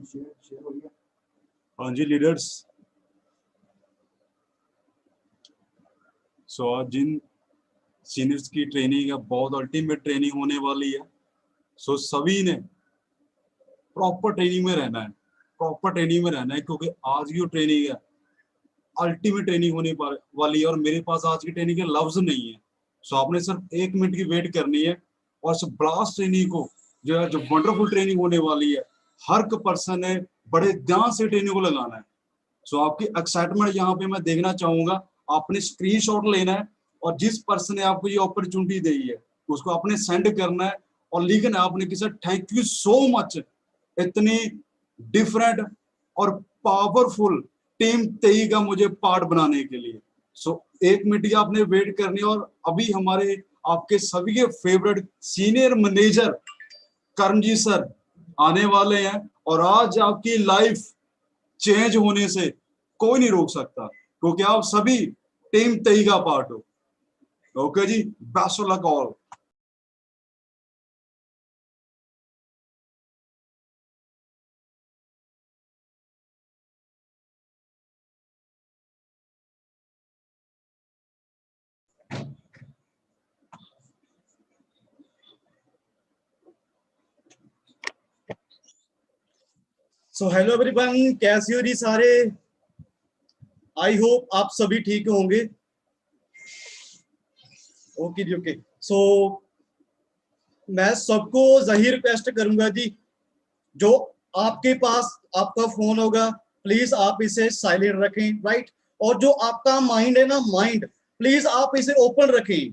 हाँ जी लीडर्स। आज जिन सीनियर्स की ट्रेनिंग है, बहुत अल्टीमेट ट्रेनिंग होने वाली है। सभी ने प्रॉपर ट्रेनिंग में रहना है, प्रॉपर ट्रेनिंग में रहना है, क्योंकि आज की जो ट्रेनिंग है अल्टीमेट ट्रेनिंग होने वाली है। और मेरे पास आज की ट्रेनिंग के लफ्ज नहीं है। आपने सिर्फ 1 मिनट की वेट करनी है और इस ब्लास्ट ट्रेनिंग को जो है, जो वंडरफुल ट्रेनिंग होने वाली है, हर पर्सन ने बड़े ध्यान से ट्रेनिंग को लगाना है। आपकी एक्साइटमेंट यहाँ पे मैं देखना चाहूंगा। आपने स्क्रीनशॉट लेना है और जिस पर्सन ने आपको ये अपॉर्चुनिटी दी है उसको आपने सेंड करना है और लिखना है आपने कि sir thank you so much, इतनी डिफरेंट और पावरफुल टीम 23 का मुझे पार्ट बनाने के लिए। 1 मिनट की आपने वेट करनी है और अभी हमारे आपके सभी के फेवरेट सीनियर मैनेजर करण जी सर आने वाले हैं और आज आपकी लाइफ चेंज होने से कोई नहीं रोक सकता, क्योंकि आप सभी टीम 23 का पार्ट हो। ओके जी, best of luck all. Hello everyone, कैसे हो जी सारे। आई होप आप सभी ठीक होंगे। ओके जी, ओके। मैं सबको यही रिक्वेस्ट करूंगा जी, जो आपके पास आपका फोन होगा प्लीज आप इसे साइलेंट रखें, राइट। और जो आपका माइंड है ना, माइंड प्लीज आप इसे ओपन रखें,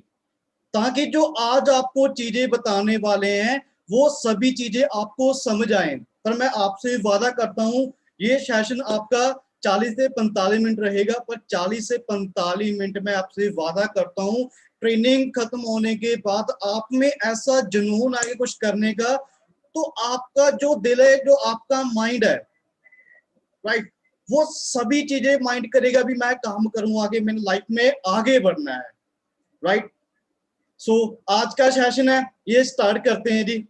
ताकि जो आज आपको चीजें बताने वाले हैं वो सभी चीजें आपको समझ आए। पर मैं आपसे वादा करता हूं ये सेशन आपका 40 से 45 मिनट रहेगा, पर 40 से 45 मिनट में आपसे वादा करता हूं ट्रेनिंग खत्म होने के बाद आप में ऐसा जुनून आगे कुछ करने का, तो आपका जो दिल है, जो आपका माइंड है, राइट, वो सभी चीजें माइंड करेगा भी मैं काम करूं आगे, मैंने लाइफ में आगे बढ़ना है, राइट। आज का सेशन है, ये स्टार्ट करते हैं जी।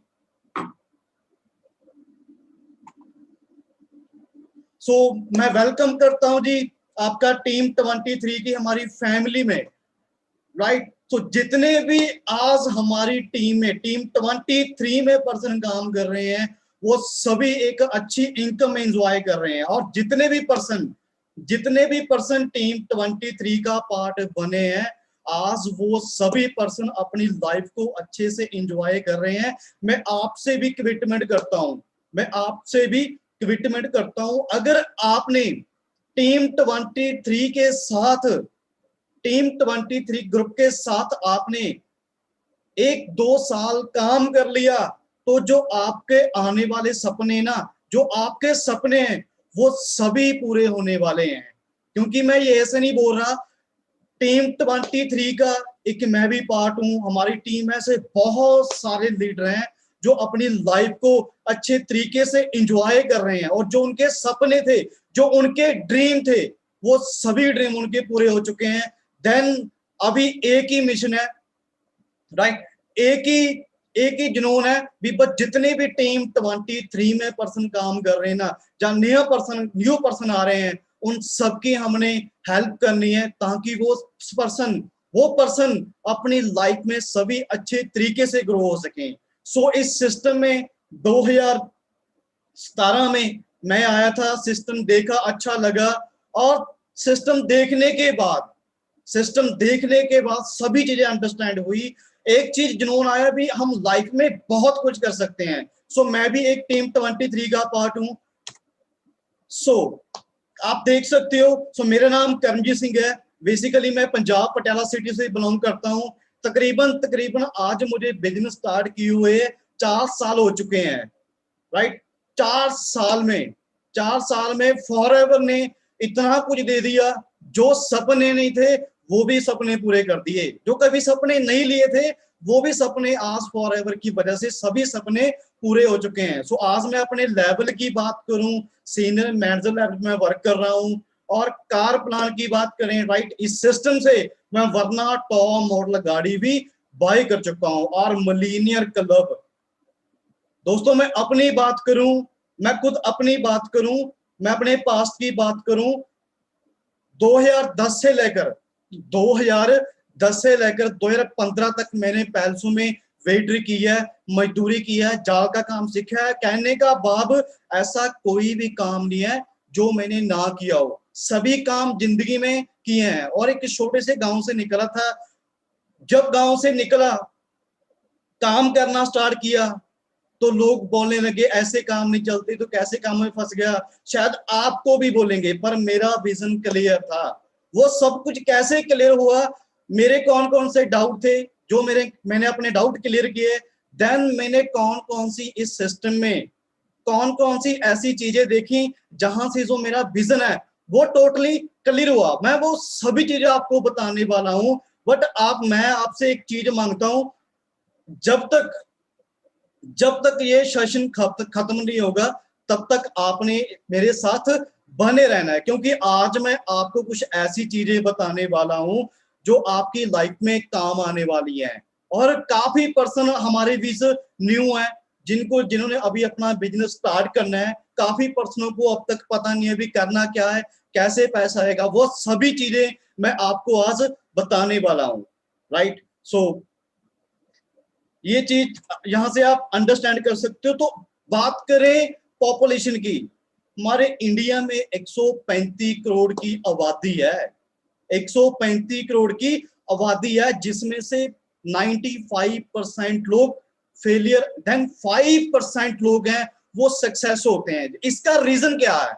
मैं वेलकम करता हूं जी आपका टीम 23 की हमारी फैमिली में, राइट। जितने भी आज हमारी टीम में, टीम 23 में पर्सन काम कर रहे हैं, वो सभी एक अच्छी इनकम एंजॉय कर रहे हैं। और जितने भी पर्सन टीम 23 का पार्ट बने हैं, आज वो सभी पर्सन अपनी लाइफ को अच्छे से एंजॉय कर रहे हैं। मैं आपसे भी कमिटमेंट करता हूं, अगर आपने टीम 23 के साथ, टीम 23 ग्रुप के साथ आपने 1-2 साल काम कर लिया, तो जो आपके आने वाले सपने ना, जो आपके सपने हैं, वो सभी पूरे होने वाले हैं। क्योंकि मैं ये ऐसे नहीं बोल रहा, टीम 23 का एक मैं भी पार्ट हूं, हमारी टीम में से बहुत सारे लीडर हैं जो अपनी लाइफ को अच्छे तरीके से एंजॉय कर रहे हैं, और जो उनके सपने थे, जो उनके ड्रीम थे, वो सभी ड्रीम उनके पूरे हो चुके हैं। देन अभी एक ही मिशन है, राइट, एक ही जुनून है भी, बस जितने भी टीम 23 में पर्सन काम कर रहे हैं ना, जहां न्यू पर्सन आ रहे हैं, उन सबकी हमने हेल्प करनी है, ताकि वो पर्सन अपनी लाइफ में सभी अच्छे तरीके से ग्रो हो सकें। इस सिस्टम में 2017 में मैं आया था, सिस्टम देखा, अच्छा लगा, और सिस्टम देखने के बाद सभी चीजें अंडरस्टैंड हुई। एक चीज जुनून आया भी, हम लाइफ में बहुत कुछ कर सकते हैं। मैं भी एक टीम 23 का पार्ट हूं। आप देख सकते हो, मेरा नाम करमजीत सिंह है। बेसिकली मैं पंजाब पटियाला सिटी से बिलोंग करता हूं। तकरीबन आज मुझे बिजनेस स्टार्ट किए हुए 4 साल हो चुके हैं, राइट। 4 साल में फॉरएवर ने इतना कुछ दे दिया, जो सपने नहीं थे वो भी सपने पूरे कर दिए, जो कभी सपने नहीं लिए थे वो भी सपने आज फॉरएवर की वजह से सभी सपने पूरे हो चुके हैं। आज मैं अपने लेवल की बात करूं, सीनियर मैनेजर लेवल में वर्क कर रहा हूं, और कार प्लान की बात करें, राइट, इस सिस्टम से मैं वरना टॉप मॉडल गाड़ी भी बाय कर चुका हूं, और मिलीनियर क्लब। दोस्तों मैं अपनी बात करूं, मैं खुद अपनी बात करूं, मैं अपने पास्ट की बात करूं, 2010 से लेकर 2015 तक मैंने पैलेसों में वेटरी की है, मजदूरी की है, जाल का काम सीखा है। कहने का भाव ऐसा कोई भी काम नहीं है जो मैंने ना किया हो, सभी काम जिंदगी में किए हैं। और एक छोटे से गांव से निकला था, जब गांव से निकला काम करना स्टार्ट किया तो लोग बोलने लगे ऐसे काम नहीं चलते, तो कैसे काम में फंस गया। शायद आपको भी बोलेंगे, पर मेरा विजन क्लियर था। वो सब कुछ कैसे क्लियर हुआ, मेरे कौन कौन से डाउट थे जो मैंने अपने डाउट क्लियर किए, देन मैंने कौन कौन सी इस सिस्टम में कौन कौन सी ऐसी चीजें देखी जहां से जो मेरा विजन है वो टोटली क्लियर हुआ। मैं वो सभी चीजें आपको बताने वाला हूं। बट मैं आपसे एक चीज मांगता हूं, जब तक ये सेशन खत्म नहीं होगा तब तक आपने मेरे साथ बने रहना है, क्योंकि आज मैं आपको कुछ ऐसी चीजें बताने वाला हूं जो आपकी लाइफ में काम आने वाली हैं। और काफी पर्सन हमारे बीच न्यू है, जिन्होंने अभी अपना बिजनेस स्टार्ट करना है। काफी पर्सनों को अब तक पता नहीं है भी करना क्या है, कैसे पैसा आएगा, वो सभी चीजें मैं आपको आज बताने वाला हूं। राइट, सो ये चीज यहां से आप अंडरस्टैंड कर सकते हो। तो बात करें पॉपुलेशन की, हमारे इंडिया में 135 करोड़ की आबादी है, 135 करोड़ की आबादी है, जिसमें से 95% लोग फेलियर, देन 5% लोग हैं वो सक्सेस होते हैं। इसका रीजन क्या है?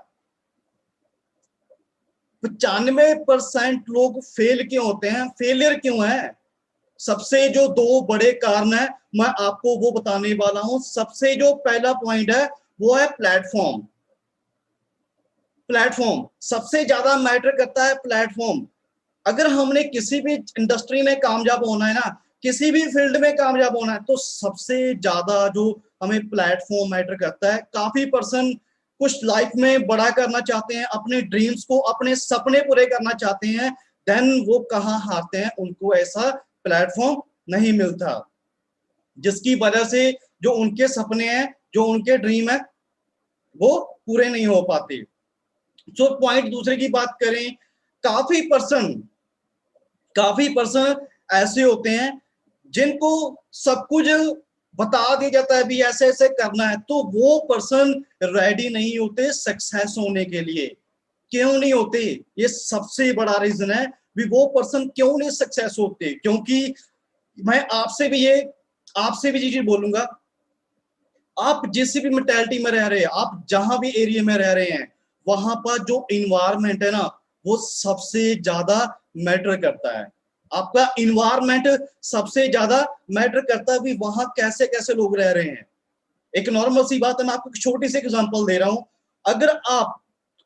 95% लोग फेल क्यों होते हैं, फेलियर क्यों है? सबसे जो दो बड़े कारण है मैं आपको वो बताने वाला हूं। सबसे जो पहला पॉइंट है वो है प्लेटफॉर्म। प्लेटफॉर्म सबसे ज्यादा मैटर करता है, प्लेटफॉर्म। अगर हमने किसी भी इंडस्ट्री में कामयाब होना है ना, किसी भी फील्ड में कामयाब होना है, तो सबसे ज्यादा जो हमें प्लेटफॉर्म मैटर करता है। काफी पर्सन कुछ लाइफ में बड़ा करना चाहते हैं, अपने ड्रीम्स को, अपने सपने पूरे करना चाहते हैं, देन वो कहाँ हारते हैं, उनको ऐसा प्लेटफॉर्म नहीं मिलता, जिसकी वजह से जो उनके सपने हैं, जो उनके ड्रीम है, वो पूरे नहीं हो पाते। सो पॉइंट दूसरे की बात करें, काफी पर्सन ऐसे होते हैं जिनको सब कुछ बता दिया जाता है भी ऐसे ऐसे करना है, तो वो पर्सन रेडी नहीं होते सक्सेस होने के लिए। क्यों नहीं होते? ये सबसे बड़ा रीजन है भी वो पर्सन क्यों नहीं सक्सेस होते। क्योंकि मैं आपसे भी चीज बोलूंगा, आप जिस भी मेंटालिटी में रह रहे हैं, आप जहां भी एरिया में रह रहे हैं, वहां पर जो इन्वायरमेंट है ना, वो सबसे ज्यादा मैटर करता है। आपका इन्वायरमेंट सबसे ज्यादा मैटर करता है भी वहां कैसे कैसे लोग रह रहे हैं। एक नॉर्मल सी बात है, मैं आपको एक छोटी सी एग्जांपल दे रहा हूं। अगर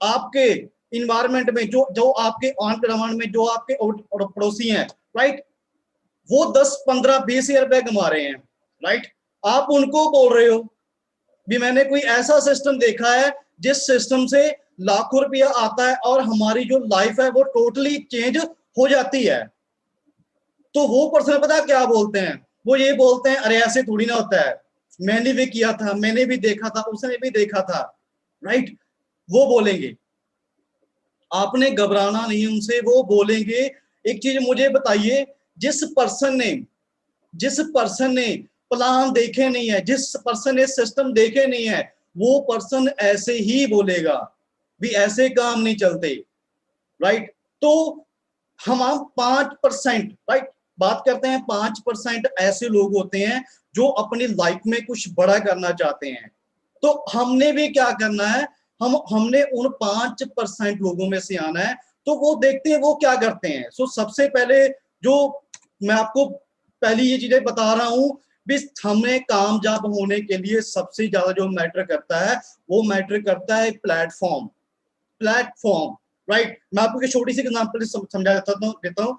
आपके इन्वायरमेंट में जो आपके आंड ग्राउंड में जो आपके पड़ोसी हैं, राइट, वो 10 15 20 हजार रुपए कमा रहे हैं, राइट, आप उनको बोल रहे हो भी मैंने कोई ऐसा सिस्टम देखा है जिस सिस्टम से लाखों रुपया आता है और हमारी जो लाइफ है वो टोटली चेंज हो जाती है। तो वो पर्सन पता क्या बोलते हैं? वो ये बोलते हैं अरे ऐसे थोड़ी ना होता है, मैंने भी किया था, मैंने भी देखा था, उसने भी देखा था, राइट। वो बोलेंगे, आपने घबराना नहीं उनसे, वो बोलेंगे। एक चीज मुझे बताइए, जिस पर्सन ने प्लान देखे नहीं है, जिस पर्सन ने सिस्टम देखे नहीं है, वो पर्सन ऐसे ही बोलेगा भी ऐसे काम नहीं चलते, राइट। तो हम 5%, राइट, बात करते हैं 5% ऐसे लोग होते हैं जो अपनी लाइफ में कुछ बड़ा करना चाहते हैं। तो हमने भी क्या करना है, हमने उन 5% लोगों में से आना है। तो वो देखते हैं वो क्या करते हैं। सो सबसे पहले जो मैं आपको पहली ये चीजें बता रहा हूं भी, हमें कामयाब होने के लिए सबसे ज्यादा जो मैटर करता है वो मैटर करता है प्लेटफॉर्म, राइट। मैं आपको एक छोटी सी एग्जांपल समझा देता हूं।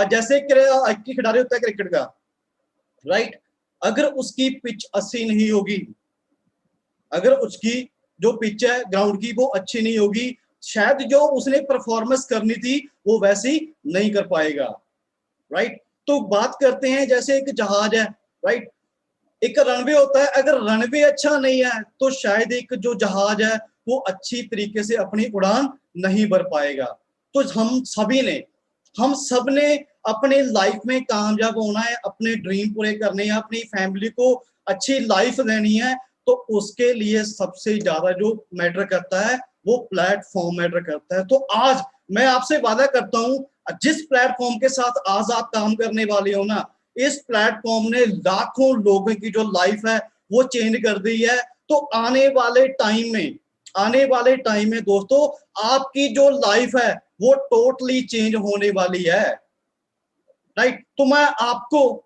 जैसे खिलाड़ी होता है क्रिकेट का, राइट, अगर उसकी पिच अच्छी नहीं होगी, अगर उसकी जो पिच है ग्राउंड की वो अच्छी नहीं होगी, शायद जो उसने परफॉर्मेंस करनी थी वो वैसी नहीं कर पाएगा, राइट। तो बात करते हैं जैसे एक जहाज है, राइट, एक रनवे होता है, अगर रनवे अच्छा नहीं है तो शायद एक जो जहाज है वो अच्छी तरीके से अपनी उड़ान नहीं भर पाएगा। तो हम सब ने अपने लाइफ में कामयाब होना है, अपने ड्रीम पूरे करने हैं, अपनी फैमिली को अच्छी लाइफ देनी है, तो उसके लिए सबसे ज्यादा जो मैटर करता है वो प्लेटफॉर्म मैटर करता है। तो आज मैं आपसे वादा करता हूं, जिस प्लेटफॉर्म के साथ आज आप काम करने वाले हो ना, इस प्लेटफॉर्म ने लाखों लोगों की जो लाइफ है वो चेंज कर दी है। तो आने वाले टाइम में दोस्तों आपकी जो लाइफ है वो टोटली चेंज होने वाली है, राइट। तो मैं आपको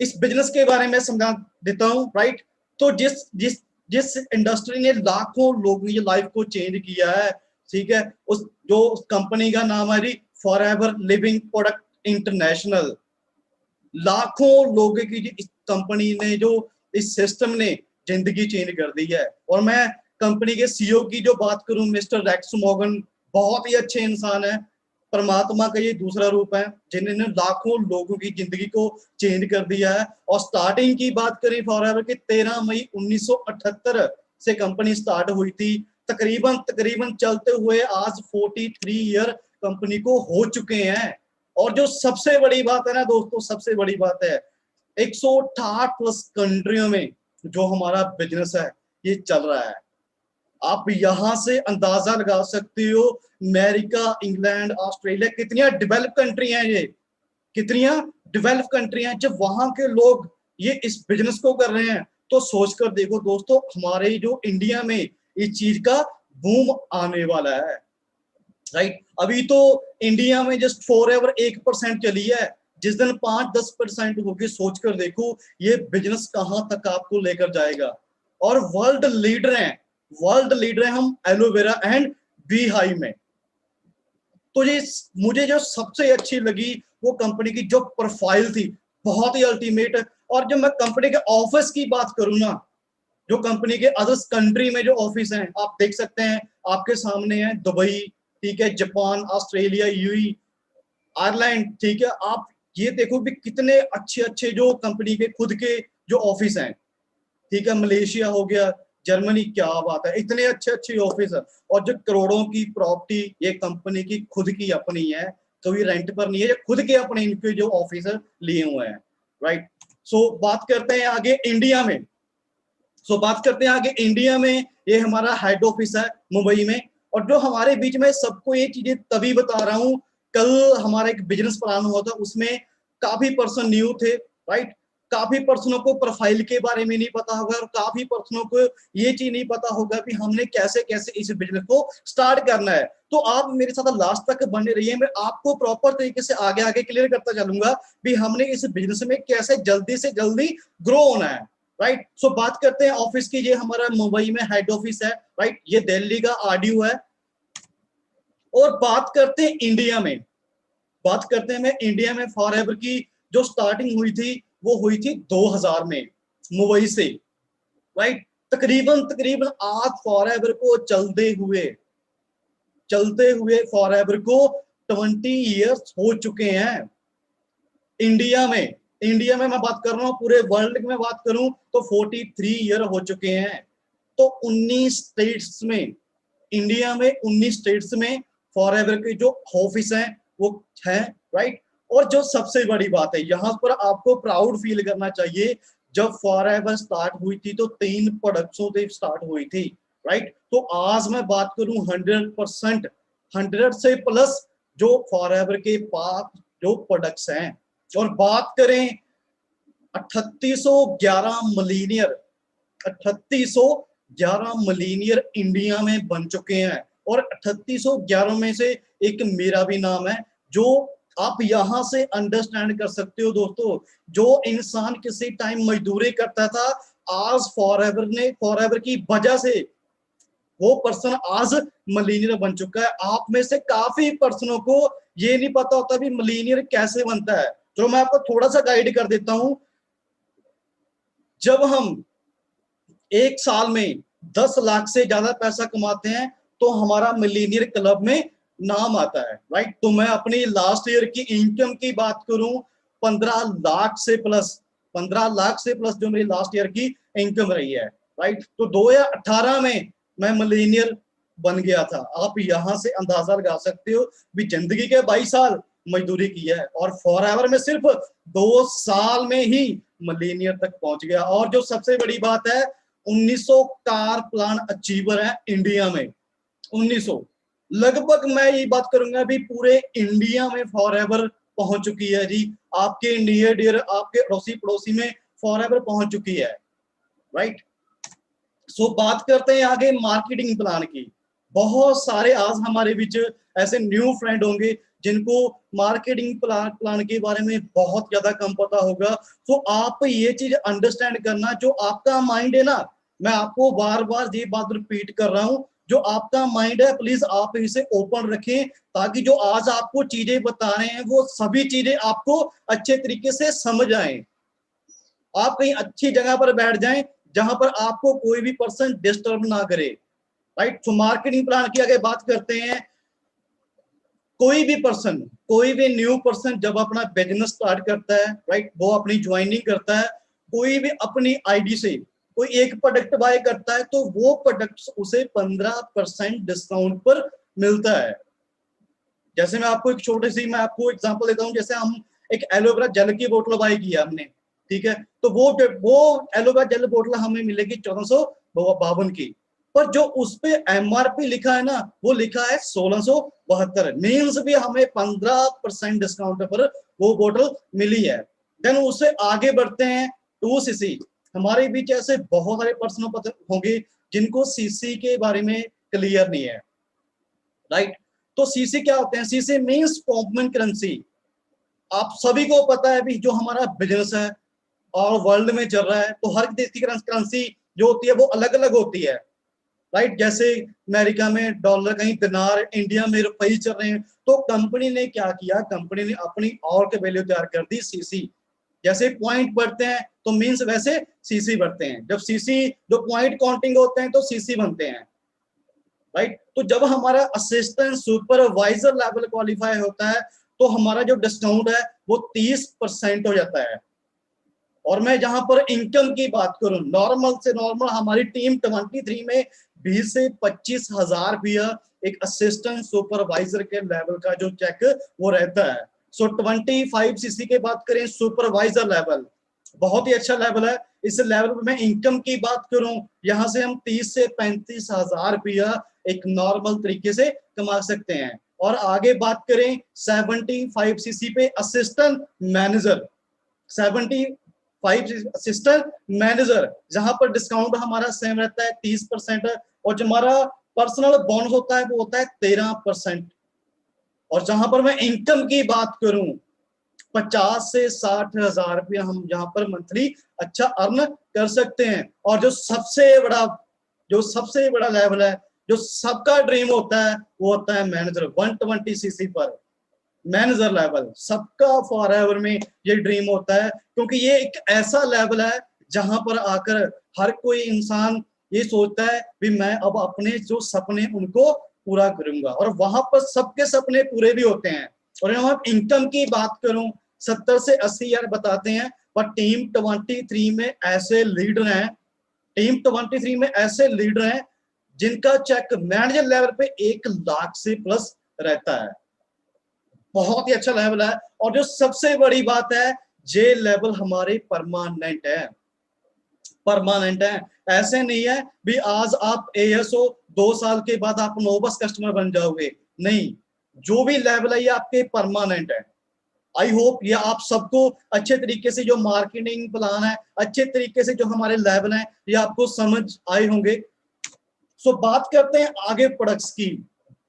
इस बिजनेस के बारे में समझा देता हूं, राइट। तो जिस जिस जिस इंडस्ट्री ने लाखों लोगों की लाइफ को चेंज किया है, ठीक है, उस कंपनी का नाम है जी फॉरएवर लिविंग प्रोडक्ट इंटरनेशनल। लाखों लोगों की इस कंपनी ने जो इस सिस्टम ने जिंदगी चेंज कर दी है। और मैं कंपनी के सीईओ की जो बात करूं, मिस्टर रेक्स मॉर्गन बहुत ही अच्छे इंसान है, परमात्मा का ये दूसरा रूप है, जिन्होंने लाखों लोगों की जिंदगी को चेंज कर दिया है। और स्टार्टिंग की बात करें फॉरएवर की, 13 मई 1978 से कंपनी स्टार्ट हुई थी। तकरीबन चलते हुए आज 43 ईयर कंपनी को हो चुके हैं। और जो सबसे बड़ी बात है ना दोस्तों, सबसे बड़ी बात है 168 प्लस कंट्रियों में जो हमारा बिजनेस है ये चल रहा है। आप यहां से अंदाजा लगा सकते हो अमेरिका, इंग्लैंड, ऑस्ट्रेलिया कितनी डेवलप कंट्री हैं, ये कितनी डेवलप कंट्री हैं। जब वहां के लोग ये इस बिजनेस को कर रहे हैं तो सोचकर देखो दोस्तों, हमारे जो इंडिया में इस चीज का बूम आने वाला है, राइट। अभी तो इंडिया में जस्ट फॉरएवर 1% चली है, जिस दिन 5-10% होगी, सोचकर देखो ये बिजनेस कहां तक आपको लेकर जाएगा। और वर्ल्ड लीडर हैं हम एलोवेरा एंड बी हाइव में। तो ये मुझे जो सबसे अच्छी लगी वो कंपनी की जो प्रोफाइल थी, बहुत ही अल्टीमेट। और जब मैं कंपनी के ऑफिस की बात करूं ना, जो कंपनी के अदर्स कंट्री में जो ऑफिस हैं आप देख सकते हैं, आपके सामने है दुबई, ठीक है, जापान, ऑस्ट्रेलिया, यूई, आयरलैंड, ठीक है। आप ये देखो भी कितने अच्छे अच्छे जो कंपनी के खुद के जो ऑफिस हैं, ठीक है, मलेशिया हो गया, जर्मनी, क्या बात है, इतने अच्छे अच्छे ऑफिस है। और जो करोड़ों की प्रॉपर्टी ये कंपनी की खुद की अपनी है, कभी रेंट पर नहीं है, ये खुद के अपने इनके जो ऑफिस लिए हुए हैं, राइट। सो बात करते हैं आगे इंडिया में। ये हमारा हेड ऑफिस है मुंबई में। और जो हमारे बीच में सबको ये चीजें तभी बता रहा हूँ, कल हमारा एक बिजनेस प्लान हुआ था, उसमें काफी पर्सन न्यू थे, राइट। काफी पर्सनों को प्रोफाइल के बारे में नहीं पता होगा, और काफी पर्सनों को ये चीज नहीं पता होगा कि हमने कैसे कैसे इस बिजनेस को स्टार्ट करना है। तो आप मेरे साथ लास्ट तक बने रहिए, मैं आपको प्रॉपर तरीके से आगे आगे क्लियर करता चलूंगा भी हमने इस बिजनेस में कैसे जल्दी से जल्दी ग्रो होना है, राइट। सो बात करते हैं ऑफिस की। ये हमारा मुंबई में हेड ऑफिस है, राइट। ये दिल्ली का आरडीओ है। और बात करते हैं इंडिया में फॉरएवर की जो स्टार्टिंग हुई थी वो हुई थी 2000 में मुंबई से, राइट। तकरीबन आज फॉरएवर को चलते हुए फॉरएवर को 20 ईयर्स हो चुके हैं। इंडिया में मैं बात कर रहा हूं, पूरे वर्ल्ड में बात करूं तो 43 ईयर हो चुके हैं। तो 19 स्टेट्स में, इंडिया में 19 स्टेट्स में फॉरएवर के जो ऑफिस हैं वो हैं, राइट। और जो सबसे बड़ी बात है, यहां पर आपको प्राउड फील करना चाहिए, जब फॉरएवर स्टार्ट हुई थी तो 3 प्रोडक्ट्सों से स्टार्ट हुई थी, राइट। तो आज मैं बात करूं 100%, 100 से प्लस जो फॉरएवर के पास जो प्रोडक्ट्स हैं। और बात करें 3811 मिलीनियर इंडिया में बन चुके हैं। और 3811 में से एक मेरा भी नाम है, जो आप यहां से अंडरस्टैंड कर सकते हो दोस्तों। जो इंसान किसी टाइम मजदूरी करता था, आज फॉरएवर की वजह से वो पर्सन आज मिलीनियर बन चुका है। आप में से काफी पर्सनों को ये नहीं पता होता भी मिलीनियर कैसे बनता है, जो मैं आपको थोड़ा सा गाइड कर देता हूं। जब हम एक साल में 10 लाख से ज्यादा पैसा कमाते हैं तो हमारा मिलीनियर क्लब में नाम आता है, राइट। तो मैं अपनी लास्ट ईयर की इनकम की बात करूं, 15 लाख से प्लस 15 लाख से प्लस जो मेरी लास्ट ईयर की इनकम रही है, राइट। तो 2018 में मैं मिलेनियर बन गया था। आप यहां से अंदाजा लगा सकते हो भी जिंदगी के 22 साल मजदूरी की है और फॉरएवर में सिर्फ 2 साल में ही मिलेनियर तक पहुंच गया। और जो सबसे बड़ी बात है, 1900 कार प्लान अचीवर है इंडिया में। 1900 लगभग मैं ये बात करूंगा भी पूरे इंडिया में फॉरएवर पहुंच चुकी है जी। आपके नियर डियर, आपके अड़ोसी पड़ोसी में फॉरएवर पहुंच चुकी है, राइट। सो बात करते हैं आगे मार्केटिंग प्लान की। बहुत सारे आज हमारे बीच ऐसे न्यू फ्रेंड होंगे जिनको मार्केटिंग प्लान के बारे में बहुत ज्यादा कम पता होगा। तो आप ये चीज अंडरस्टैंड करना, जो आपका माइंड है ना, मैं आपको बार बार ये बात रिपीट कर रहा हूं, जो आपका माइंड है प्लीज आप इसे ओपन रखें, ताकि जो आज आपको चीजें बता रहे हैं वो सभी चीजें आपको अच्छे तरीके से समझ आए। आप कहीं अच्छी जगह पर बैठ जाएं जहां पर आपको कोई भी पर्सन डिस्टर्ब ना करे, राइट। तो मार्केटिंग प्लान की आगे बात करते हैं। कोई भी पर्सन, कोई भी न्यू पर्सन जब अपना बिजनेस स्टार्ट करता है, राइट, वो अपनी ज्वाइनिंग करता है, कोई भी अपनी आईडी से कोई एक प्रोडक्ट बाय करता है तो वो प्रोडक्ट उसे 15% डिस्काउंट पर मिलता है। जैसे मैं आपको एक छोटी सी मैं आपको एग्जांपल देता हूं। जैसे हम एक एलोवेरा जेल की बोतल बाय किया हमने, ठीक है, तो वो एलोवेरा जेल बोतल हमें मिलेगी 1452 की, पर जो उस पे एमआरपी लिखा है ना, वो लिखा है 1672। मीन्स भी हमें 15% डिस्काउंट पर वो बोतल मिली है। देन उससे आगे बढ़ते हैं 2cc। हमारे बीच ऐसे बहुत सारे पर्सन होंगे जिनको सीसी के बारे में क्लियर नहीं है, राइट। तो सीसी क्या होते हैं? CC means common currency. आप सभी को पता है भी जो हमारा बिजनेस है और वर्ल्ड में चल रहा है, तो हर देश की करेंसी जो होती है वो अलग अलग होती है, राइट। जैसे अमेरिका में डॉलर, कहीं दिनार, इंडिया में रुपये चल रहे हैं। तो कंपनी ने क्या किया, कंपनी ने अपनी और के वैल्यू तैयार कर दी सीसी। जैसे पॉइंट बढ़ते हैं तो मीन्स वैसे सीसी बढ़ते हैं। जब सीसी जो पॉइंट काउंटिंग होते हैं तो सीसी बनते हैं, राइट। तो जब हमारा असिस्टेंट सुपरवाइजर लेवल क्वालिफाई होता है तो हमारा जो डिस्काउंट है वो 30% हो जाता है। और मैं जहां पर इनकम की बात करूं, नॉर्मल से नॉर्मल हमारी टीम 23 में 20 से 25 हजार रुपया एक असिस्टेंट सुपरवाइजर के लेवल का जो चेक वो रहता है। सो 25cc के बात करें, सुपरवाइजर लेवल बहुत ही अच्छा लेवल है। इस लेवल पर मैं इनकम की बात करूं, यहां से हम 30 से 35 हजार रुपया एक नॉर्मल तरीके से कमा सकते हैं। और आगे बात करें 75cc पे असिस्टेंट मैनेजर, 75 असिस्टेंट मैनेजर, जहां पर डिस्काउंट हमारा सेम रहता है 30%, और जो हमारा पर्सनल बोनस होता है वो होता है 13%। और जहां पर मैं इनकम की बात करूं, 50 से 60 हजार रुपया हम जहां पर मंथली अच्छा अर्न कर सकते हैं। और जो सबसे बड़ा लेवल है, जो सबका ड्रीम होता है, वो होता है मैनेजर। 120cc पर मैनेजर लेवल सबका फॉरएवर में ये ड्रीम होता है, क्योंकि ये एक ऐसा लेवल है जहां पर आकर हर कोई इंसान ये सोचता है कि मैं अब अपने जो सपने उनको पूरा करूंगा, और वहां पर सबके सपने पूरे भी होते हैं। और हम इनकम की बात करूं, 70 से 80 हजार बताते हैं, पर टीम 23 में ऐसे लीडर हैं, टीम 23 में ऐसे लीडर हैं जिनका चेक मैनेजर लेवल पे 1 लाख से प्लस रहता है। बहुत ही अच्छा लेवल है। और जो सबसे बड़ी बात है, ये लेवल हमारे परमानेंट है, परमानेंट है। ऐसे नहीं है भी आज आप एएसओ 2 साल के बाद आप नोबस कस्टमर बन जाओगे, नहीं। जो भी लेवल है ये आपके परमानेंट है। आई होप ये आप सबको अच्छे तरीके से जो मार्केटिंग प्लान है, अच्छे तरीके से जो हमारे लेवल है, ये आपको समझ आए होंगे। सो बात करते हैं आगे प्रोडक्ट्स की।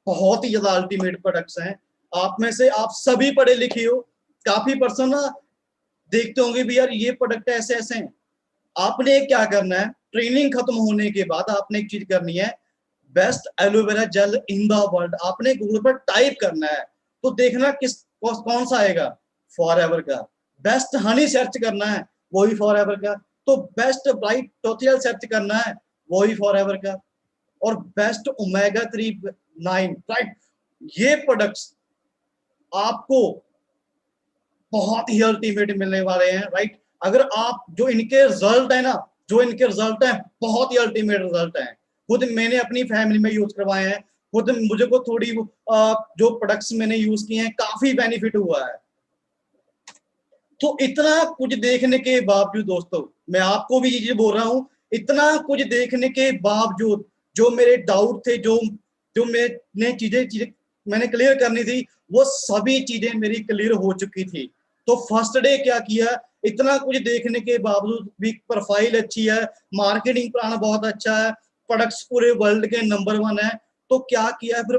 बहुत ही ज्यादा अल्टीमेट प्रोडक्ट्स हैं। आप में से आप सभी पढ़े लिखे हो, काफी पर्सन ना देखते होंगे भी यार ये प्रोडक्ट ऐसे ऐसे हैं। आपने क्या करना है, ट्रेनिंग खत्म होने के बाद आपने एक चीज करनी है, best aloe vera gel in the world आपने गूगल पर टाइप करना है, तो देखना कौन सा आएगा, फॉरएवर का। बेस्ट हनी सर्च करना है, वही फॉरएवर का। तो बेस्ट ब्राइट टोथियल सर्च करना है, वही फॉरएवर का। और बेस्ट ओमेगा 3 9, राइट। ये प्रोडक्ट्स आपको बहुत ही अल्टीमेट मिलने वाले हैं, राइट। अगर आप जो इनके रिजल्ट है ना, जो इनके रिजल्ट है बहुत ही अल्टीमेट रिजल्ट है। खुद मैंने अपनी फैमिली में यूज करवाए हैं, खुद मुझे को थोड़ी जो प्रोडक्ट्स मैंने यूज किए हैं काफी बेनिफिट हुआ है। तो इतना कुछ देखने के बावजूद दोस्तों, मैं आपको भी ये चीज बोल रहा हूं, इतना कुछ देखने के बावजूद जो मेरे डाउट थे, जो जो मैंने चीजें मैंने क्लियर करनी थी, वो सभी चीजें मेरी क्लियर हो चुकी थी। तो फर्स्ट डे क्या किया, इतना कुछ देखने के बावजूद भी प्रोफाइल अच्छी है, मार्केटिंग प्लान बहुत अच्छा है, प्रोडक्ट्स पूरे वर्ल्ड के नंबर 1 है। तो क्या किया, फिर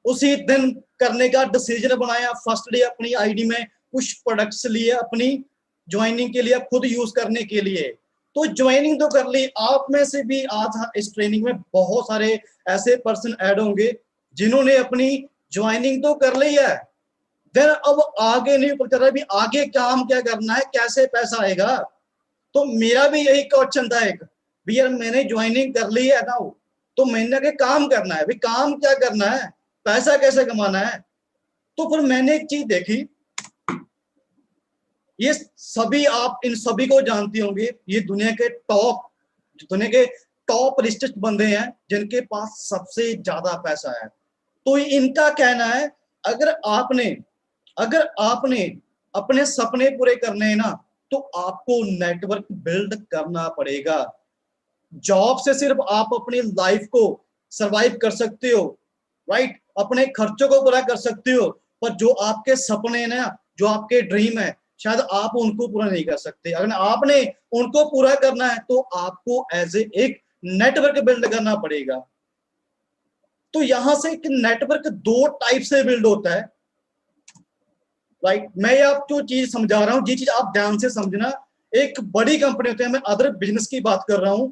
उसी दिन करने का डिसीजन बनाया। फर्स्ट डे अपनी आईडी में कुछ प्रोडक्ट्स लिए अपनी ज्वाइनिंग के लिए, खुद यूज करने के लिए। तो ज्वाइनिंग तो कर ली। आप में से भी आज इस ट्रेनिंग में बहुत सारे ऐसे पर्सन ऐड होंगे जिन्होंने अपनी ज्वाइनिंग तो कर ली है, देन अब आगे नहीं पता चल रहा भी आगे काम क्या करना है, कैसे पैसा आएगा। तो मेरा भी यही क्वेश्चन था एक, भी यार मैंने ज्वाइनिंग कर ली है ना, तो मैंने के काम करना है, भी काम क्या करना है, पैसा कैसे कमाना है। तो फिर मैंने एक चीज देखी, ये सभी आप इन सभी को जानती होंगे, ये दुनिया के टॉप रिचेस्ट बंदे हैं जिनके पास सबसे ज्यादा पैसा है। तो इनका कहना है, अगर आपने अपने सपने पूरे करने हैं ना, तो आपको नेटवर्क बिल्ड करना पड़ेगा। जॉब से सिर्फ आप अपनी लाइफ को सरवाइव कर सकते हो, राइट, अपने खर्चों को पूरा कर सकते हो, पर जो आपके सपने हैं ना, जो आपके ड्रीम है, शायद आप उनको पूरा नहीं कर सकते। अगर आपने उनको पूरा करना है तो आपको एज एक नेटवर्क बिल्ड करना पड़ेगा। तो यहां से एक नेटवर्क 2 टाइप से बिल्ड होता है, राइट। मैं आप जो चीज समझा रहा हूं, ये चीज आप ध्यान से समझना। एक बड़ी कंपनी होती है, मैं अदर बिजनेस की बात कर रहा हूं।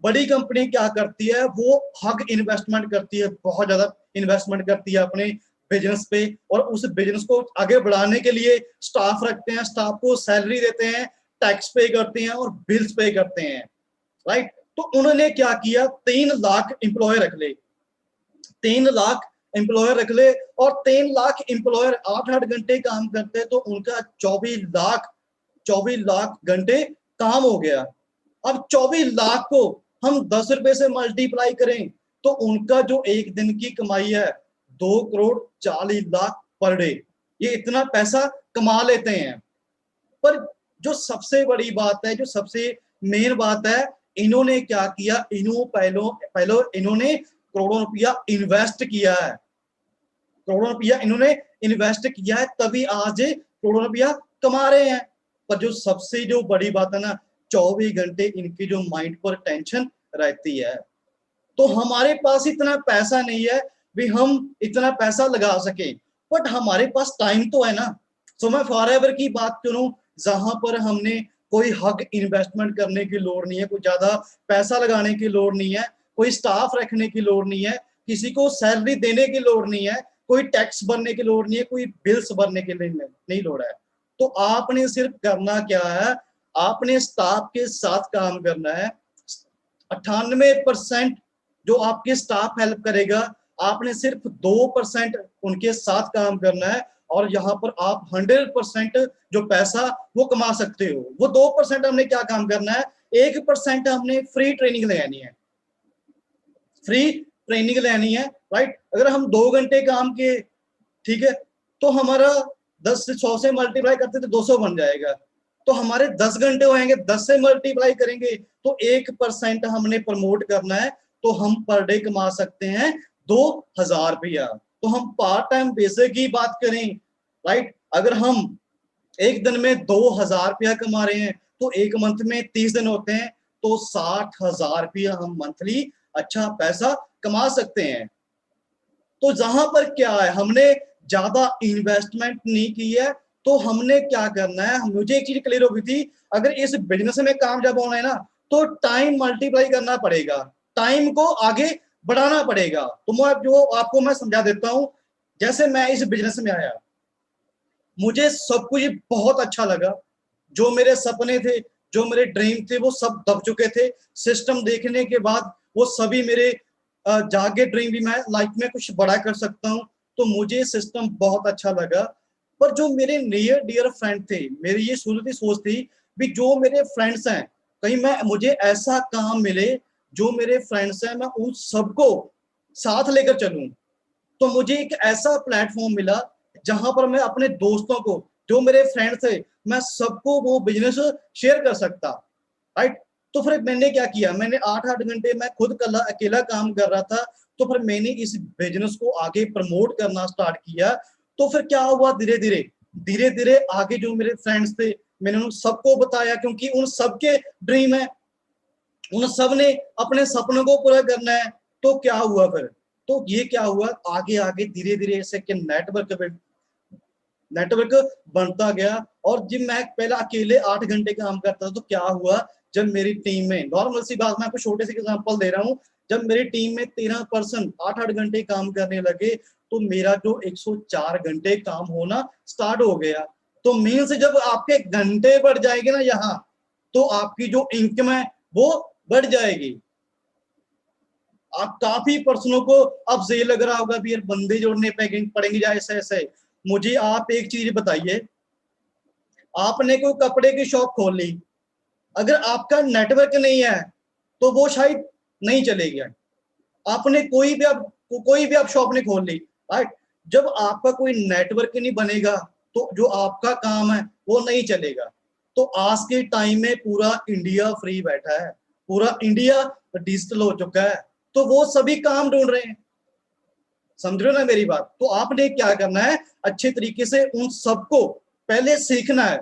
बड़ी कंपनी क्या करती है, वो हग इन्वेस्टमेंट करती है, बहुत ज्यादा इन्वेस्टमेंट करती है अपने बिजनेस पे, और उस बिजनेस को आगे बढ़ाने के लिए स्टाफ रखते हैं, स्टाफ को सैलरी देते हैं, टैक्स पे करते हैं और बिल्स पे करते हैं, राइट। तो उन्होंने क्या किया, 3 लाख एम्प्लॉय रख ले, 3 लाख एम्प्लॉयर रख ले, और 3 लाख एम्प्लॉयर 8-8 घंटे काम करते, तो उनका 24 लाख घंटे काम हो गया। अब 24 लाख को हम 10 रुपए से मल्टीप्लाई करें तो उनका जो एक दिन की कमाई है 2 करोड़ 40 लाख पर डे, ये इतना पैसा कमा लेते हैं। पर जो सबसे बड़ी बात है, जो सबसे मेन बात है, इन्होंने क्या किया, पहले इन्होंने करोड़ों रुपया इन्वेस्ट किया है, करोड़ों रुपया इन्होंने इन्वेस्ट किया है, तभी आज करोड़ों रुपया कमा रहे हैं। पर जो सबसे जो बड़ी बात है ना, 24 घंटे इनकी जो माइंड पर टेंशन रहती है। तो हमारे पास इतना पैसा नहीं है भी हम इतना पैसा लगा सके, बट हमारे पास टाइम तो है ना। सो मैं फॉरएवर की बात करूं, जहां पर हमने कोई हग इन्वेस्टमेंट करने की लोड़ नहीं है, कोई ज्यादा पैसा लगाने की लोड़ नहीं है, कोई स्टाफ रखने की लोड़ नहीं है, किसी को सैलरी देने की लोड़ नहीं है, कोई टैक्स भरने की लोड़ नहीं है, कोई बिल्स भरने की नहीं लोड़ है। तो आपने सिर्फ करना क्या है, आपने स्टाफ के साथ काम करना है। 98% जो आपके स्टाफ हेल्प करेगा, आपने सिर्फ 2% उनके साथ काम करना है, और यहाँ पर आप 100% जो पैसा वो कमा सकते हो। वो 2% हमने क्या काम करना है, 1% हमने फ्री ट्रेनिंग लेनी है, फ्री ट्रेनिंग लेनी है, राइट। अगर हम 2 घंटे काम किए, ठीक है, तो हमारा 10 से 100 से मल्टीप्लाई करते तो 200 बन जाएगा। तो हमारे 10 घंटे होंगे, 10 से मल्टीप्लाई करेंगे तो 1% हमने प्रमोट करना है, तो हम पर डे कमा सकते हैं 2000 रुपया। तो हम पार्ट टाइम बेसिस की बात करें, राइट, अगर हम एक दिन में 2000 रुपया कमा रहे हैं, तो एक मंथ में 30 दिन होते हैं, तो 60,000 रुपया हम मंथली अच्छा पैसा कमा सकते हैं। तो जहां पर क्या है, हमने ज्यादा इन्वेस्टमेंट नहीं की है, तो हमने क्या करना है, मुझे एक चीज क्लियर हो गई थी, अगर इस बिजनेस में कामयाब होना है ना, तो टाइम मल्टीप्लाई करना पड़ेगा, टाइम को आगे बढ़ाना पड़ेगा। तो मैं समझा देता हूं। जैसे मैं इस बिजनेस में आया, मुझे सब कुछ बहुत अच्छा लगा, जो मेरे सपने थे, जो मेरे ड्रीम थे, वो सब दब चुके थे। सिस्टम देखने के बाद वो सभी मेरे जागे ड्रीम भी, मैं लाइफ में कुछ बड़ा कर सकता हूँ। तो मुझे सिस्टम बहुत अच्छा लगा। पर जो मेरे नियर डियर फ्रेंड थे, मेरी ये शुरू की सोच थी भी जो मेरे फ्रेंड्स हैं, कहीं मैं मुझे ऐसा काम मिले, जो मेरे फ्रेंड्स हैं मैं उन सबको साथ लेकर चलूं। तो मुझे एक ऐसा प्लेटफॉर्म मिला जहां पर मैं अपने दोस्तों को, जो मेरे फ्रेंड थे, मैं सबको वो बिजनेस शेयर कर सकता, राइट। तो फिर मैंने क्या किया, मैंने 8-8 घंटे मैं खुद कल अकेला काम कर रहा था, तो फिर मैंने इस बिजनेस को आगे प्रमोट करना स्टार्ट किया। तो फिर क्या हुआ, धीरे धीरे आगे जो मेरे फ्रेंड्स थे, मैंने उन सबको बताया, क्योंकि उन सबके ड्रीम है, उन सब ने अपने सपनों को पूरा करना है। तो क्या हुआ फिर, तो ये क्या हुआ, आगे आगे धीरे धीरे ऐसे कि नेटवर्क बनता गया। और जब मैं पहले अकेले 8 घंटे काम करता था, तो क्या हुआ, जब मेरी टीम में, नॉर्मल सी बात, मैं आपको छोटे से एग्जांपल दे रहा हूँ, जब मेरी टीम में 13 पर्सन 8-8 घंटे काम करने लगे, तो मेरा जो 104 घंटे काम होना स्टार्ट हो गया। तो मीन्स जब आपके घंटे बढ़ जाएंगे ना यहाँ, तो आपकी जो इनकम है वो बढ़ जाएगी। आप काफी पर्सनों को अब ये लग रहा होगा भी यार बंदे जोड़ने पड़ेंगे या ऐसे ऐसे। मुझे आप एक चीज बताइए, आपने कोई कपड़े की शॉप खोल ली, अगर आपका नेटवर्क नहीं है तो वो शायद नहीं चलेगी। आपने कोई भी आप शॉप नहीं खोल ली, राइट। जब आपका कोई नेटवर्क नहीं बनेगा तो जो आपका काम है वो नहीं चलेगा। तो आज के टाइम में पूरा इंडिया फ्री बैठा है, पूरा इंडिया डिजिटल हो चुका है, तो वो सभी काम ढूंढ रहे हैं। समझ रहे हो ना मेरी बात। तो आपने क्या करना है, अच्छे तरीके से उन सबको पहले सीखना है।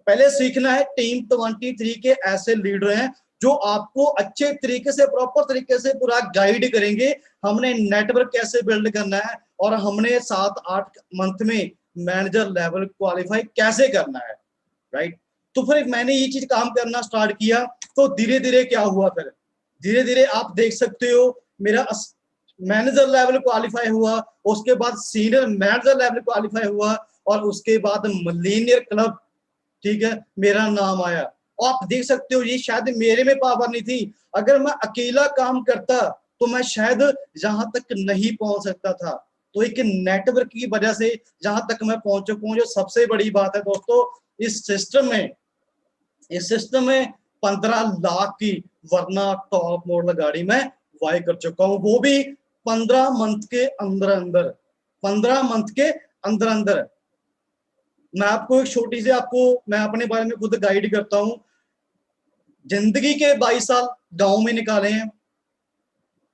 पहले सीखना है, टीम 23 के ऐसे लीडर हैं जो आपको अच्छे तरीके से, प्रॉपर तरीके से पूरा गाइड करेंगे, हमने नेटवर्क कैसे बिल्ड करना है, और हमने 7-8 मंथ में मैनेजर लेवल क्वालिफाई कैसे करना है, राइट। तो फिर मैंने ये चीज काम करना स्टार्ट किया। तो धीरे धीरे क्या हुआ, फिर धीरे धीरे आप देख सकते हो, मेरा मैनेजर लेवल क्वालिफाई हुआ, उसके बाद सीनियर मैनेजर लेवल क्वालिफाई हुआ, और उसके बाद मिलेनियर क्लब, ठीक है, मेरा नाम आया। और आप देख सकते हो, ये शायद मेरे में पावर नहीं थी, अगर मैं अकेला काम करता तो मैं शायद जहां तक नहीं पहुंच सकता था। तो एक नेटवर्क की वजह से जहां तक मैं पहुंच चुका हूं। जो सबसे बड़ी बात है दोस्तों, इस सिस्टम में 15 लाख की वरना टॉप मॉडल गाड़ी मैं बाय कर चुका हूं, वो भी 15 मंथ के अंदर अंदर, 15 मंथ के अंदर अंदर। मैं आपको एक छोटी सी, आपको मैं अपने बारे में खुद गाइड करता हूं। जिंदगी के 22 साल गांव में निकाले हैं।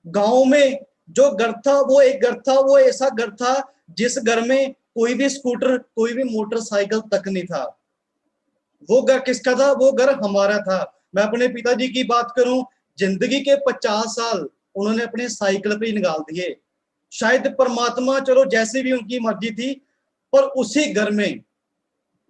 गांव में जो घर था, वो एक घर था, वो ऐसा घर था जिस घर में कोई भी स्कूटर, कोई भी मोटरसाइकिल तक नहीं था। वो घर किसका था, वो घर हमारा था। मैं अपने पिताजी की बात करूं, जिंदगी के 50 साल उन्होंने अपने साइकिल पे निकाल दिए। शायद परमात्मा, चलो जैसी भी उनकी मर्जी थी, पर उसी घर में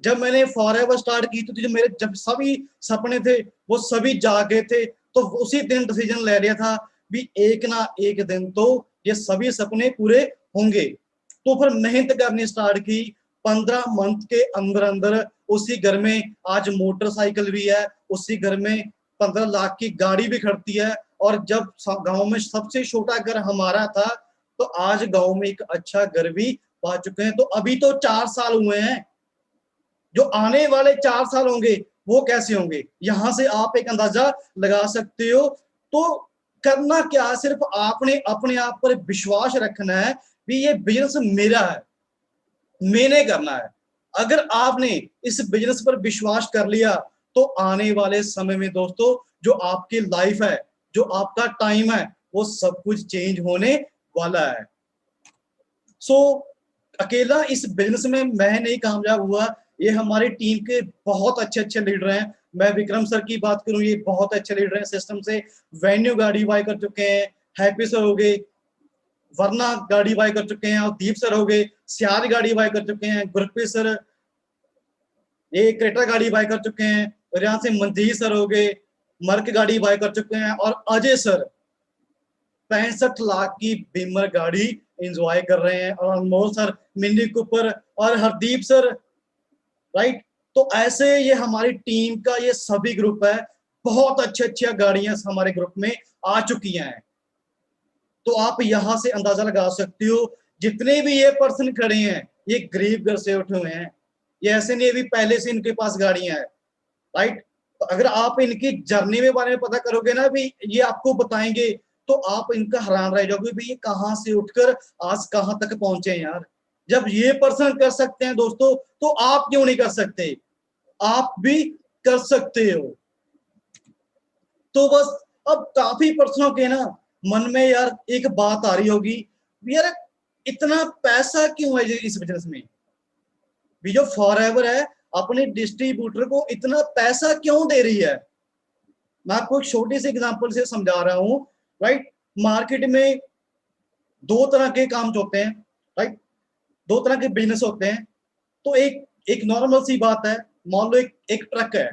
जब मैंने फॉरएवर स्टार्ट की थी, तो जब सभी सपने थे वो सभी जागे थे, तो उसी दिन डिसीजन ले लिया था भी एक ना एक दिन तो ये सभी सपने पूरे होंगे। तो फिर मेहनत करनी स्टार्ट की। 15 मंथ के अंदर अंदर उसी घर में आज मोटरसाइकिल भी है, उसी घर में 15 लाख की गाड़ी भी खड़ती है। और जब गांव में सबसे छोटा घर हमारा था, तो आज गांव में एक अच्छा घर भी पा चुके हैं। तो अभी तो 4 साल हुए हैं, जो आने वाले 4 साल होंगे वो कैसे होंगे, यहां से आप एक अंदाजा लगा सकते हो। तो करना क्या है, सिर्फ आपने अपने आप पर विश्वास रखना है भी ये बिजनेस मेरा है, मैंने करना है। अगर आपने इस बिजनेस पर विश्वास कर लिया, तो आने वाले समय में दोस्तों, जो आपकी लाइफ है, जो आपका टाइम है, वो सब कुछ चेंज होने वाला है। सो अकेला इस बिजनेस में मैं नहीं कामयाब हुआ, ये हमारी टीम के बहुत अच्छे अच्छे लीडर हैं। मैं विक्रम सर की बात करूं, ये बहुत अच्छे लीडर हैं, सिस्टम से वेन्यू गाड़ी बाय कर चुके हैं, हैप्पी सर हो गए, वरना गाड़ी बाय कर चुके हैं, और दीप सर हो गए, सियार गाड़ी बाय कर चुके हैं, गुरप्रीत सर ये क्रेटा गाड़ी बाय कर चुके हैं, और यहाँ से मंजीत सर हो गए, मर्क गाड़ी बाय कर चुके हैं, और अजय सर 65 लाख की बीमर गाड़ी एंजॉय कर रहे हैं, और अनमोल सर मिनी कूपर, और हरदीप सर, राइट। तो ऐसे ये हमारी टीम का ये सभी ग्रुप है, बहुत अच्छी अच्छी गाड़ियां हमारे ग्रुप में आ चुकी हैं। तो आप यहां से अंदाजा लगा सकते हो, जितने भी ये पर्सन खड़े हैं, ये गरीब घर से उठे हुए हैं, ये ऐसे नहीं अभी पहले से इनके पास गाड़ियां हैं, राइट। तो अगर आप इनकी जर्नी में बारे में पता करोगे ना भी, ये आपको बताएंगे, तो आप इनका हैरान रह जाओगे भी ये कहां से उठकर आज कहां तक पहुंचे हैं यार। जब ये पर्सन कर सकते हैं दोस्तों, तो आप क्यों नहीं कर सकते? आप भी कर सकते हो। तो बस अब काफी पर्सनों के ना मन में यार एक बात आ रही होगी, यार इतना पैसा क्यों है इस बिजनेस में? भी जो फॉरएवर है अपने डिस्ट्रीब्यूटर को इतना पैसा क्यों दे रही है? मैं आपको एक छोटी सी एग्जांपल से समझा रहा हूं, राइट। मार्केट में दो तरह के काम होते हैं, राइट, दो तरह के बिजनेस होते हैं। तो एक नॉर्मल सी बात है, मान लो एक ट्रक है,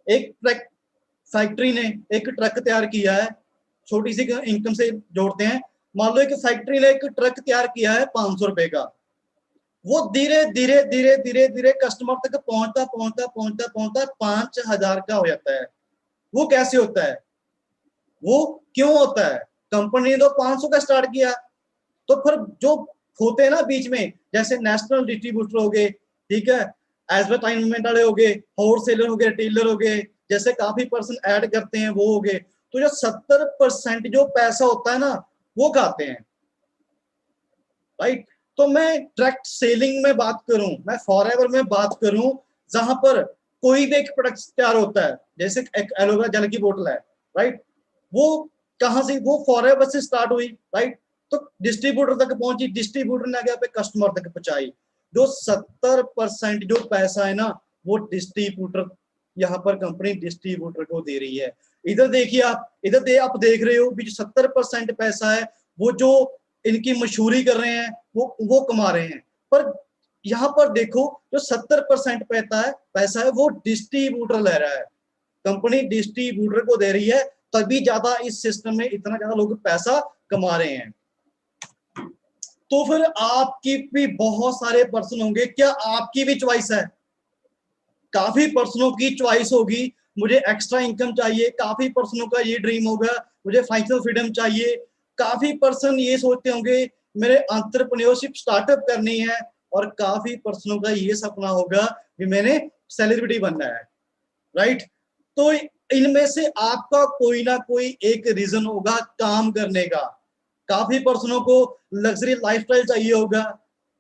एक ट्रक फैक्ट्री ने एक ट्रक तैयार किया है, छोटी सी इनकम से जोड़ते हैं। मान लो एक फैक्ट्री ने एक ट्रक तैयार किया है 500 रुपए का, वो धीरे धीरे धीरे धीरे धीरे कस्टमर तक पहुंचता पहुंचता पहुंचता पहुंचता 5000 का हो जाता है। वो कैसे होता है? वो क्यों होता है? कंपनी ने तो 500 का स्टार्ट किया, तो फिर जो होते हैं ना बीच में, जैसे नेशनल डिस्ट्रीब्यूटर हो गए, ठीक है, एडवर्टाइजमेंट वाले हो गए, होलसेलर हो गए, डीलर हो गए, जैसे काफी पर्सन ऐड करते हैं वो हो गए। तो जो 70% जो पैसा होता है ना, वो खाते हैं, राइट। तो मैं डायरेक्ट सेलिंग में बात करूं, मैं फॉरएवर में बात करूं, जहां पर कोई भी एक प्रोडक्ट तैयार होता है, जैसे एक एलोवेरा जेल की बोतल है, राइट, वो कहां से, वो फॉरएवर से स्टार्ट हुई, राइट, तो डिस्ट्रीब्यूटर तक पहुंची, डिस्ट्रीब्यूटर ने आगे पे कस्टमर तक पहुंचाई। जो 70% जो पैसा है ना, वो डिस्ट्रीब्यूटर, यहाँ पर कंपनी डिस्ट्रीब्यूटर को दे रही है। इधर देखिए आप, आप देख रहे हो भी जो 70% पैसा है, वो जो इनकी मशहूरी कर रहे हैं वो कमा रहे हैं। पर यहाँ पर देखो जो 70% पैसा है वो डिस्ट्रीब्यूटर ले रहा है, कंपनी डिस्ट्रीब्यूटर को दे रही है, तभी ज्यादा इस सिस्टम में इतना ज्यादा लोग पैसा कमा रहे हैं। तो फिर आपकी भी बहुत सारे पर्सन होंगे, क्या आपकी भी चॉइस है? काफी पर्सनों की चॉइस होगी, मुझे एक्स्ट्रा इनकम चाहिए, काफी पर्सनों का ये ड्रीम होगा मुझे फाइनेंशियल फ्रीडम चाहिए, काफी पर्सन ये सोचते होंगे मेरे एंटरप्रेन्योरशिप स्टार्टअप करनी है, और काफी पर्सनों का ये सपना होगा कि मैंने सेलिब्रिटी बनना है, राइट। तो इनमें से आपका कोई ना कोई एक रीजन होगा काम करने का। काफी पर्सनों को लग्जरी लाइफस्टाइल चाहिए होगा,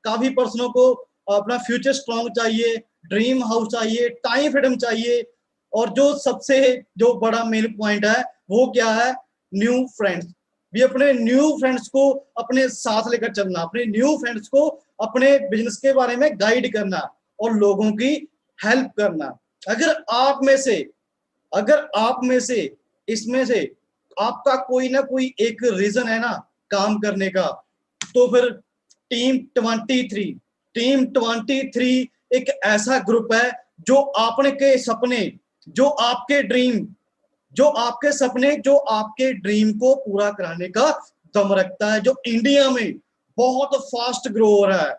काफी पर्सनों को अपना फ्यूचर स्ट्रॉन्ग चाहिए, ड्रीम हाउस चाहिए, टाइम फ्रीडम चाहिए, और जो सबसे जो बड़ा मेन पॉइंट है वो क्या है? New friends. भी अपने न्यू फ्रेंड्स को अपने साथ लेकर चलना, अपने न्यू फ्रेंड्स को अपने बिजनेस के बारे में गाइड करना और लोगों की हेल्प करना। अगर आप में से इसमें से आपका कोई ना कोई एक रीजन है ना काम करने का, तो फिर टीम 23 एक ऐसा ग्रुप है जो आपने के सपने, जो आपके ड्रीम, जो आपके ड्रीम को पूरा कराने का दम रखता है, जो इंडिया में बहुत फास्ट ग्रो हो रहा है,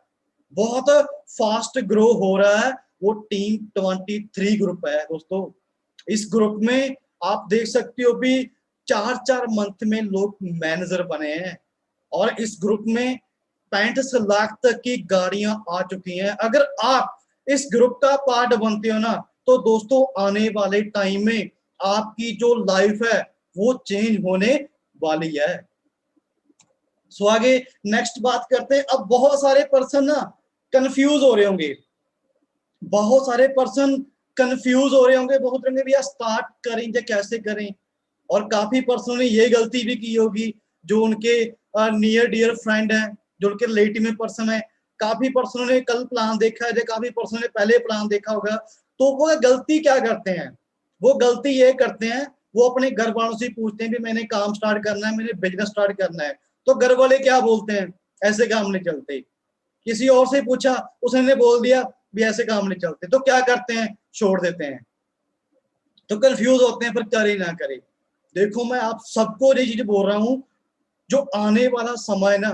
बहुत फास्ट ग्रो हो रहा है, वो टीम 23 ग्रुप है दोस्तों। इस ग्रुप में आप देख सकते हो भी 4 मंथ में लोग मैनेजर बने हैं, और इस ग्रुप में 35 लाख तक की गाड़ियां आ चुकी हैं। अगर आप इस ग्रुप का पार्ट बनते हो ना, तो दोस्तों आने वाले टाइम में आपकी जो लाइफ है वो चेंज होने वाली है। सो आगे नेक्स्ट बात करते हैं। अब बहुत सारे पर्सन ना कंफ्यूज हो रहे होंगे, बहुत सारे पर्सन कंफ्यूज हो रहे होंगे, बहुत रंगे भैया स्टार्ट करें या कैसे करें। और काफी पर्सनों ने ये गलती भी की होगी, जो उनके नियर डियर फ्रेंड हैं, जो उनके रिलेटिव में पर्सन है, काफी पर्सनों ने कल प्लान देखा है, काफी पर्सनों ने पहले प्लान देखा होगा। तो वो गलती क्या करते हैं? वो गलती ये करते हैं, वो अपने घर वालों से पूछते हैं कि मैंने काम स्टार्ट करना है, मैंने बिजनेस स्टार्ट करना है, तो घर वाले क्या बोलते हैं? ऐसे काम नहीं चलते। किसी और से पूछा, उसने बोल दिया भी ऐसे काम नहीं चलते, तो क्या करते हैं? छोड़ देते हैं। तो कंफ्यूज होते हैं, फिर करे ना करे। देखो मैं आप सबको ये चीज बोल रहा हूं, जो आने वाला समय ना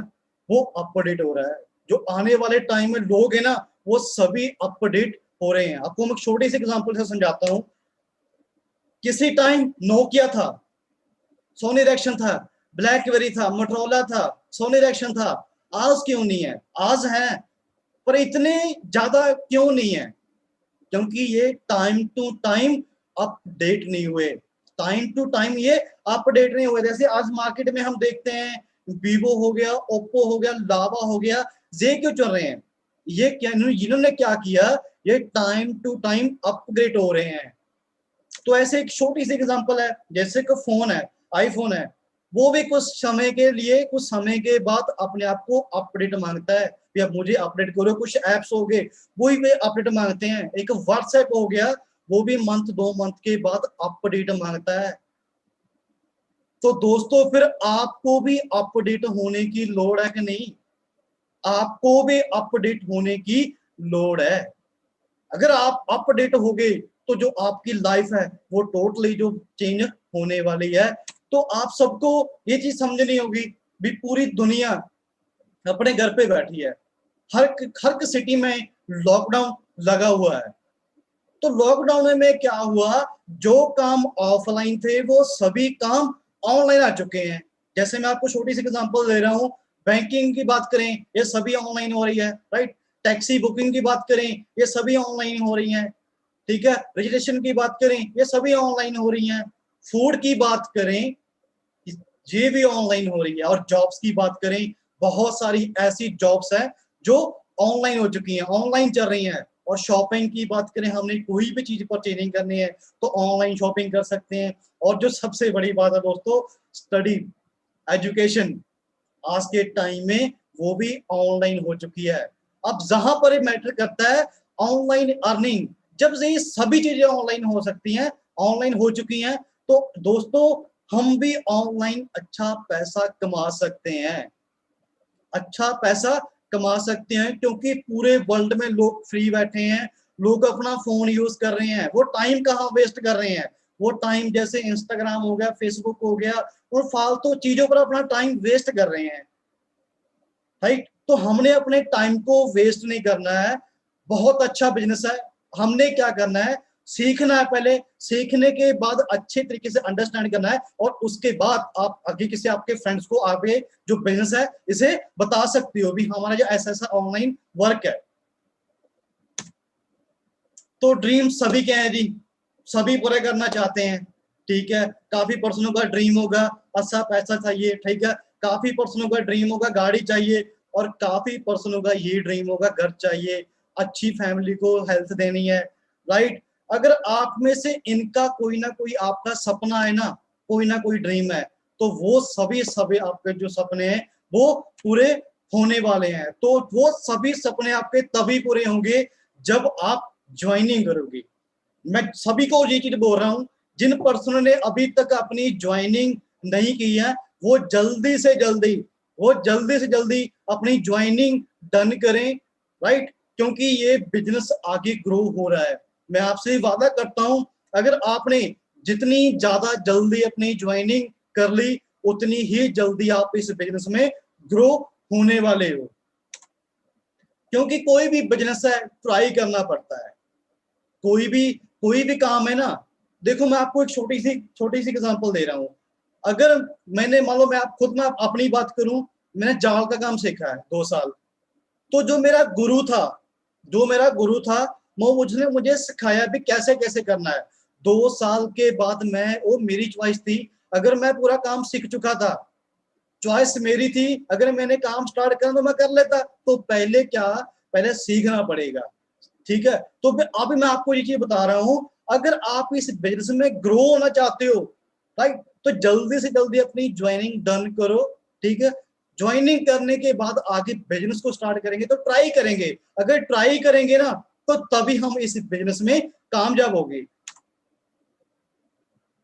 वो अपडेट हो रहा है, जो आने वाले टाइम में लोग है ना वो सभी अपडेट हो रहे हैं। आपको मैं छोटे से एग्जांपल से समझाता हूं। किसी टाइम नोकिया था, सोनी इरेक्शन था, ब्लैकबेरी था, मोटरोला था, सोनी इरेक्शन था, आज क्यों नहीं है? आज है, पर इतने ज्यादा क्यों नहीं है? क्योंकि ये टाइम टू टाइम अपडेट नहीं हुए, टाइम टू टाइम ये अपडेट नहीं हुए। जैसे आज मार्केट में हम देखते हैं वीवो हो गया, ओप्पो हो गया, लावा हो गया, ये क्यों चल रहे हैं? ये क्या, इन्होंने क्या किया, ये टाइम टू टाइम अपग्रेड हो रहे हैं। तो ऐसे एक छोटी सी एग्जांपल है, जैसे कि फोन है, आईफोन है, वो भी कुछ समय के लिए, कुछ समय के बाद अपने आप को अपडेट मांगता है कि अब मुझे अपडेट करो। कुछ एप्स हो गए वो ही अपडेट मांगते हैं। एक व्हाट्सएप हो गया, वो भी मंथ 2 मंथ के बाद अपडेट मांगता है। तो दोस्तों फिर आपको भी अपडेट होने की लोड़ है कि नहीं? आपको भी अपडेट होने की लोड़ है। अगर आप अपडेट हो गए तो जो आपकी लाइफ है वो टोटली जो चेंज होने वाली है। तो आप सबको ये चीज समझनी होगी भी पूरी दुनिया अपने घर पे बैठी है, हर सिटी में लॉकडाउन लगा हुआ है। तो लॉकडाउन में क्या हुआ, जो काम ऑफलाइन थे वो सभी काम ऑनलाइन आ चुके हैं। जैसे मैं आपको छोटी सी एग्जांपल दे रहा हूँ, बैंकिंग की बात करें ये सभी ऑनलाइन हो रही है, राइट। टैक्सी बुकिंग की बात करें ये सभी ऑनलाइन हो रही है, ठीक है। रजिस्ट्रेशन की बात करें ये सभी ऑनलाइन हो रही हैं। फूड की बात करें ये भी ऑनलाइन हो रही है। और जॉब्स की बात करें, बहुत सारी ऐसी जॉब्स हैं जो ऑनलाइन हो चुकी हैं, ऑनलाइन चल रही हैं। और शॉपिंग की बात करें, हमने कोई भी चीज परचेजिंग करनी है तो ऑनलाइन शॉपिंग कर सकते हैं। और जो सबसे बड़ी बात है दोस्तों, स्टडी, एजुकेशन आज के टाइम में वो भी ऑनलाइन हो चुकी है। अब जहां पर मैटर करता है ऑनलाइन अर्निंग, जब से ये सभी चीजें ऑनलाइन हो सकती हैं, ऑनलाइन हो चुकी हैं, तो दोस्तों हम भी ऑनलाइन अच्छा पैसा कमा सकते हैं, अच्छा पैसा कमा सकते हैं। क्योंकि पूरे वर्ल्ड में लोग फ्री बैठे हैं, लोग अपना फोन यूज कर रहे हैं, वो टाइम कहाँ वेस्ट कर रहे हैं, वो टाइम जैसे इंस्टाग्राम हो गया, फेसबुक हो गया, और फालतू चीजों पर अपना टाइम वेस्ट कर रहे हैं, राइट। तो हमने अपने टाइम को वेस्ट नहीं करना है। बहुत अच्छा बिजनेस है, हमने क्या करना है, सीखना है। पहले सीखने के बाद अच्छे तरीके से अंडरस्टैंड करना है, और उसके बाद आप आगे किसी आपके फ्रेंड्स को आगे जो बिजनेस है इसे बता सकते हो भी हमारा जो ऐसा ऐसा ऑनलाइन वर्क है। तो ड्रीम सभी के हैं जी, सभी पूरे करना चाहते हैं, ठीक है। काफी पर्सनों का ड्रीम होगा अच्छा पैसा चाहिए, ठीक है। काफी पर्सनों का ड्रीम होगा गाड़ी चाहिए, और काफी पर्सनों का ये ड्रीम होगा घर चाहिए, अच्छी फैमिली को हेल्थ देनी है, राइट। अगर आप में से इनका कोई ना कोई आपका सपना है ना, कोई ना कोई ड्रीम है, तो वो सभी सभी आपके जो सपने हैं वो पूरे होने वाले हैं। तो वो सभी सपने आपके तभी पूरे होंगे जब आप ज्वाइनिंग करोगे। मैं सभी को ये चीज बोल रहा हूं, जिन पर्सनों ने अभी तक अपनी ज्वाइनिंग नहीं की है वो जल्दी से जल्दी, वो जल्दी से जल्दी अपनी ज्वाइनिंग डन करें, राइट। क्योंकि ये बिजनेस आगे ग्रो हो रहा है। मैं आपसे वादा करता हूं, अगर आपने जितनी ज्यादा जल्दी अपनी ज्वाइनिंग कर ली उतनी ही जल्दी आप इस बिजनेस में ग्रो होने वाले हो। क्योंकि कोई भी बिजनेस है ट्राई करना पड़ता है, कोई भी काम है ना। देखो मैं आपको एक छोटी सी एग्जांपल दे रहा हूं। अगर मैंने मान लो, मैं आप खुद में अपनी बात करूं, मैंने जाल का काम सीखा है 2 साल। तो जो मेरा गुरु था वो मुझे सिखाया भी कैसे कैसे करना है। 2 साल के बाद मैं, वो मेरी चॉइस थी, अगर मैं पूरा काम सीख चुका था, चॉइस मेरी थी, अगर मैंने काम स्टार्ट करना तो मैं कर लेता। तो पहले क्या, पहले सीखना पड़ेगा, ठीक है। तो फिर अभी मैं आपको ये चीज बता रहा हूं, अगर आप इस बिजनेस में ग्रो होना चाहते हो, राइट, तो जल्दी से जल्दी अपनी ज्वाइनिंग डन करो, ठीक है। ज्वाइनिंग करने के बाद आगे बिजनेस को स्टार्ट करेंगे, तो ट्राई करेंगे, अगर ट्राई करेंगे ना तो तभी हम इस बिजनेस में कामयाब होंगे।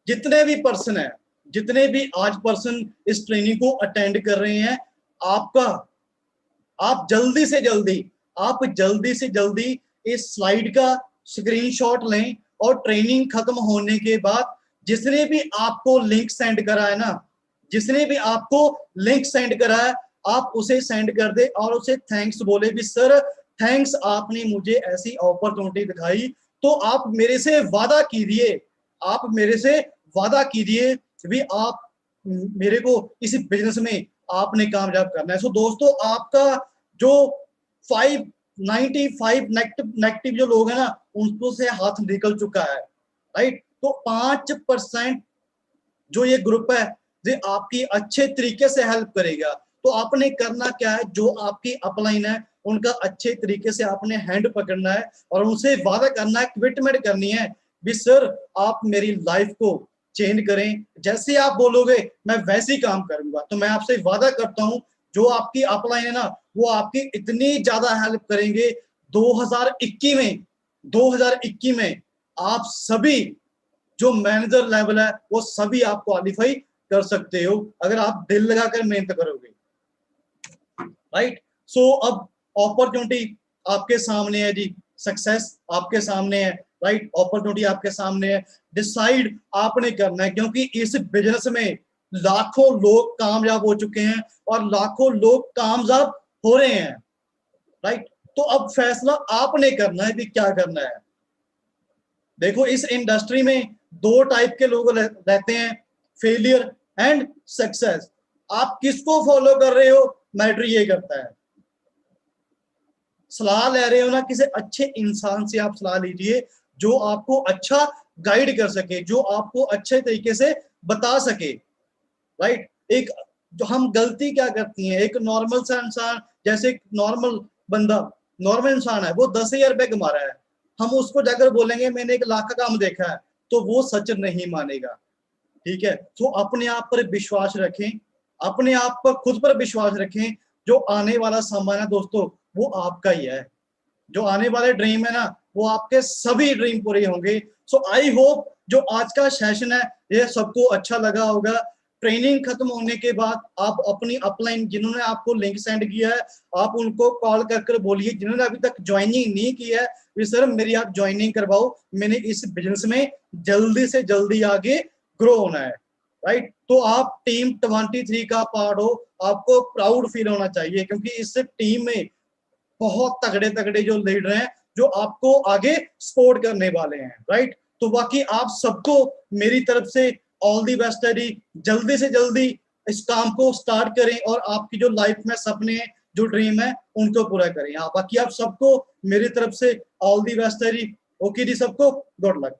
जितने भी पर्सन है, जितने भी आज पर्सन इस ट्रेनिंग को अटेंड कर रहे हैं, आपका, आप जल्दी से जल्दी इस स्लाइड का स्क्रीनशॉट लें, और ट्रेनिंग खत्म होने के बाद जिसने भी आपको लिंक सेंड करा है ना, जिसने भी आपको लिंक सेंड करा है, आप उसे सेंड कर दे और उसे थैंक्स बोले भी सर थैंक्स, आपने मुझे ऐसी अपॉर्चुनिटी दिखाई। तो आप मेरे से वादा कीजिए, आप मेरे से वादा कीजिए भी आप मेरे को इस बिजनेस में आपने कामयाब करना है। सो दोस्तों, आपका जो 5 95 नेगेटिव जो लोग हैं ना, उनको से हाथ निकल चुका है, राइट। तो 5% जो ये ग्रुप है ये आपकी अच्छे तरीके से हेल्प करेगा। तो आपने करना क्या है, जो आपकी अपलाइन है उनका अच्छे तरीके से आपने हैंड पकड़ना है और उनसे वादा करना है, कमिटमेंट करनी है भी सर आप मेरी लाइफ को चेंज करें, जैसे आप बोलोगे मैं वैसे ही काम करूंगा। तो मैं आपसे वादा करता हूं जो आपकी अपलाइन है ना, वो आपकी इतनी ज्यादा हेल्प करेंगे 2021 में आप सभी जो मैनेजर लेवल है वो सभी आप क्वालिफाई कर सकते हो अगर आप दिल लगाकर मेहनत करोगे, राइट। सो अब अपॉर्चुनिटी आपके सामने है जी, सक्सेस आपके सामने है, राइट। अपॉर्चुनिटी आपके सामने है, डिसाइड आपने करना है, क्योंकि इस बिजनेस में लाखों लोग कामयाब हो चुके हैं और लाखों लोग कामयाब हो रहे हैं, राइट। तो अब फैसला आपने करना है कि क्या करना है। देखो इस इंडस्ट्री में 2 टाइप के लोग रहते हैं, फेलियर एंड सक्सेस। आप किसको फॉलो कर रहे हो मैटर ये करता है। सलाह ले रहे हो ना, किसी अच्छे इंसान से आप सलाह लीजिए जो आपको अच्छा गाइड कर सके, जो आपको अच्छे तरीके से बता सके, राइट। एक जो हम गलती क्या करती हैं, एक नॉर्मल सा इंसान, जैसे नॉर्मल बंदा, नॉर्मल इंसान है, वो 10,000 रुपए कमा रहा है, हम उसको जाकर बोलेंगे मैंने 1 लाख का काम देखा है, तो वो सच नहीं मानेगा, ठीक है। तो अपने आप पर विश्वास रखें, अपने आप पर खुद पर विश्वास रखें। जो आने वाला समय है दोस्तों वो आपका ही है, जो आने वाले ड्रीम है ना वो आपके सभी ड्रीम पूरे होंगे। सो आई होप जो आज का सेशन है ये सबको अच्छा लगा होगा। ट्रेनिंग खत्म होने के बाद आप अपनी अपलाइन जिन्होंने आपको लिंक सेंड किया है आप उनको कॉल कर बोलिए, जिन्होंने अभी तक ज्वाइनिंग नहीं किया है सर मेरी आप ज्वाइनिंग करवाओ, मैंने इस बिजनेस में जल्दी से जल्दी आगे ग्रो होना है, राइट। तो आप टीम 23 का पार्ट हो, आपको प्राउड फील होना चाहिए, क्योंकि इस टीम में बहुत तगड़े तगड़े जो लीडर हैं जो आपको आगे सपोर्ट करने वाले हैं, राइट। तो बाकी आप सबको मेरी तरफ से ऑल दी बेस्ट है जी। जल्दी से जल्दी इस काम को स्टार्ट करें और आपकी जो लाइफ में सपने हैं, जो ड्रीम है उनको पूरा करें। हाँ बाकी आप सबको मेरी तरफ से ऑल दी बेस्ट है जी। ओके जी, सबको गुड लक।